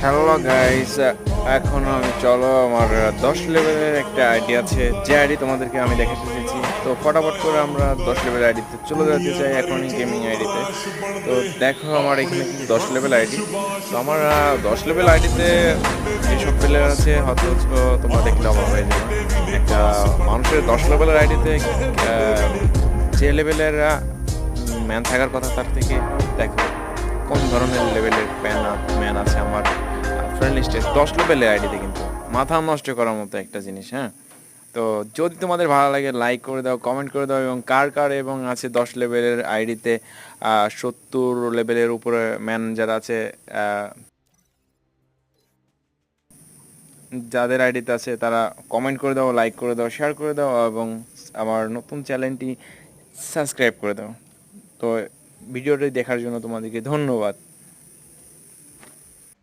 Hello guys, এখন আমি চলো আমার 10 লেভেলের একটা আইডি আছে, যে আইডি তোমাদেরকে আমি দেখাতে চেয়েছি। তো ফটাফট করে আমরা 10 লেভেল আইডিতে চলে যেতে চাই এখনই গেমিং আইডিতে। তো দেখো আমার এখানে কিন্তু 10 লেভেল আইডি। তো আমার 10 লেভেল আইডিতে যেসব প্লেয়ার আছে হয়তো তোমরা দেখলে অবাক হয়ে যাবে। একটা মানুষের 10 লেভেলের আইডিতে যে লেভেলের ম্যান থাকার কথা তার থেকে দেখো কোন ধরনের লেভেলের ম্যান আছে আমার ফ্রেন্ড লিস্টে 10 লেভেলের আইডিতে। কিন্তু মাথা নষ্ট করার মতো একটা জিনিস। হ্যাঁ, তো যদি তোমাদের ভালো লাগে লাইক করে দাও, কমেন্ট করে দাও, এবং কার কার এবং আছে 10 লেভেলের আইডিতে 70 লেভেলের উপরে ম্যান যারা আছে, যাদের আইডিতে আছে তারা কমেন্ট করে দাও, লাইক করে দাও, শেয়ার করে দাও, এবং আমার নতুন চ্যানেলটি সাবস্ক্রাইব করে দাও। তো ভিডিওটি দেখার জন্য তোমাদেরকে ধন্যবাদ।